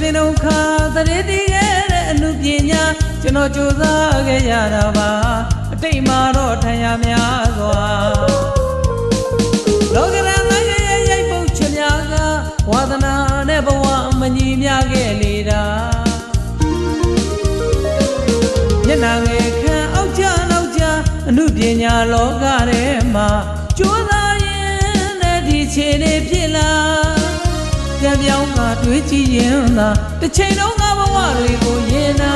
စဉ်တုန်းခါတရေတီးခဲ့တဲ့အမှုပညာကျွန်တော်ကြိုးစားခဲ့ရတာပါအတိတ်မှာတော့ထံရများစွာလောကရန်သားရဲ့ရိုက်ပုတ်ချများကဝါသနာနဲ့ဘဝမညီမျှခဲ့လေတာမျက်နှာငယ်ခံအောက်ကြနောက်ကြအမှုပညာလောကထဲမှာကြိုးစားရင်နဲ့ဒီခြေနေဖြစ်လာပြန်ပြောင်းကတွေးကြည့်ရင်သာတစ်ချိန်လုံးကဘဝတွေကိုရင်နာ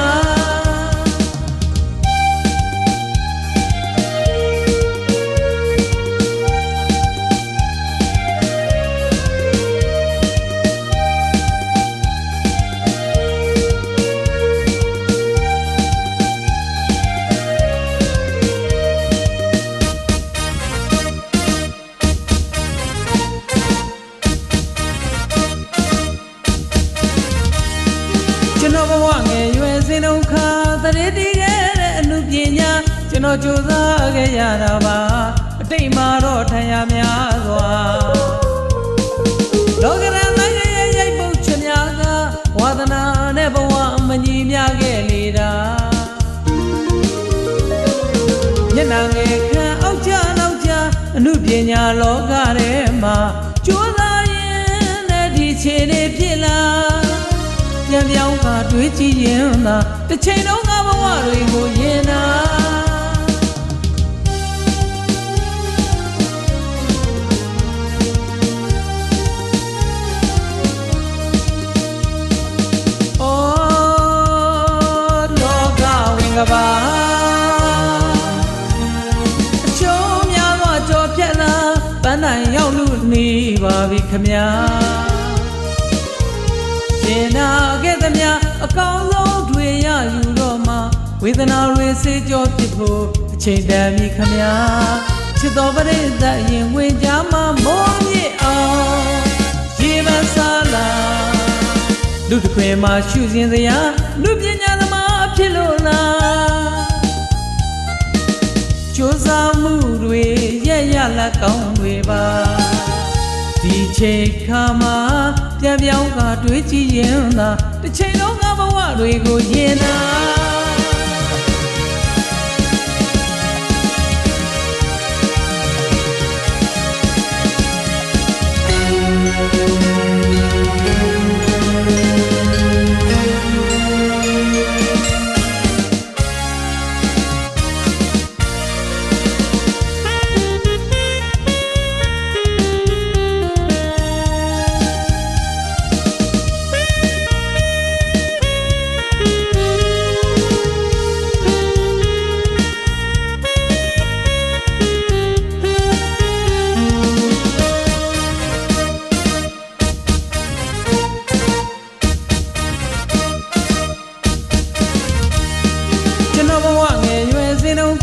ကျွန်တော်ဘဝငယ်ရွယ်စဉ်တုန်းခါတရေတီးခဲ့တဲ့အမှုပညာကျွန်တော်ကြိုးစားခဲ့ရတာပါအတိတ်မှာတော့ထံရများစွာလောကရန်သားရဲ့ရိုက်ပုတ်ချများကဝါသနာနဲ့ဘဝမညီမျှခဲ့လေတာမျက်နှာငယ်ခံအောက်ကြနောက်ကြအမှုပညာလောကထဲမှာကြိုးစားရင်နဲ့ဒီခြေနေဖြစ်လာပြန်ပြောင်းကတွေးကြည့်ရင်သာတစ်ချိန်လုံးကဘဝတွေကိုရင်နာလောကဝင်ကပါအချိုးများသောကြော်ဖြတ်လာပန်းတိုင်ရောက်လို့နေပါပြီခမညာရှင်နာခဲ့သမျှအကောင်းဆုံးတွေရယူတော့မှဝေဒနာတွေစေကြောဖြစ်ဖို့အချိန်တန်ပြီခမညာချစ်တော်ပရိသတ်ရင်ဝင်ကြမှာမိုးမြစ်အောင်ရေပန်းစားလာလူတစ်ခွင်မှာရှုစဉ်စရာလူပညာသမားဖြစ်လို့လားကြိုးစားမှုတွေရဲ့ရလက်ကောင်းတွေပါဒီချိန်ခါမှာပြန်ပြောင်းကတွေးကြည့်ရင်သာတစ်ချိန်လုံးကဘဝတွေကိုရင်နာ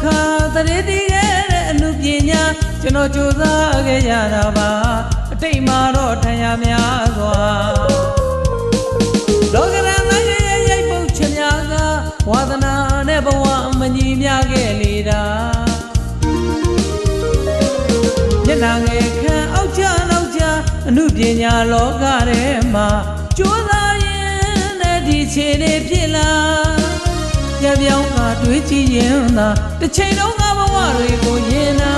ခါတရေတီးခဲ့တဲ့အမှုပညာကျွန်တော်ကြိုးစားခဲ့ရတာပါအတိတ်မှာတော့ထံရများစွာလောကရန်သားရဲ့ရိုက်ပုတ်ချများကဝါသနာနဲ့ဘဝမညီမျှခဲ့လေတာမျက်နှာငယ်ခံအောက်ကြနောက်ကြအမှုပညာလောကထဲမှာကြိုးစားရင်နဲ့ဒီခြေနေဖြစ်လာပြန်ပြောင်းကတွေးကြည့်ရင်သာတစ်ချိန်လုံးကဘဝတွေကိုရင်နာ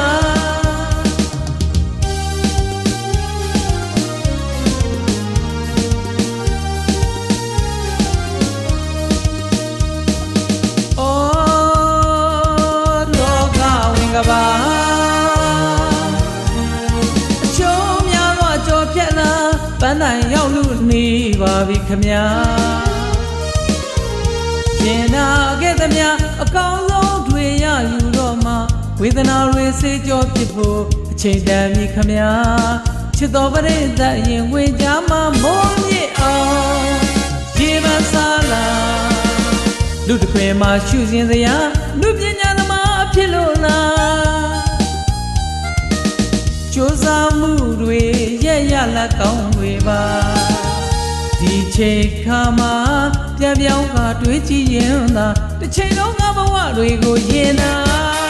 လောကဝင်ကပါအချိုးများသောကြော်ဖြတ်လာပန်းတိုင်ရောက်လို့နေပါပြီခမညာရှင်နာခဲ့သမျှအကောင်းဆုံးတွေရယူတော့မှဝေဒနာတွေစေကြောဖြစ်ဖို့အချိန်တန်ပြီခမညာချစ်တော်ပရိသတ်ရင်ဝင်ကြမှာမိုးမြစ်အောင်ရေပန်းစားလာလူတစ်ခွင်မှာရှုစဉ်စရာလူပညာသမားဖြစ်လို့လားကြိုးစားမှုတွေရဲ့ရလက်ကောင်းတွေပါဒီချိန်ခါမှာပြန်ပြောင်းကတွေးကြည့်ရင်သာတစ်ချိန်လုံးကဘဝတွေကိုရင်နာ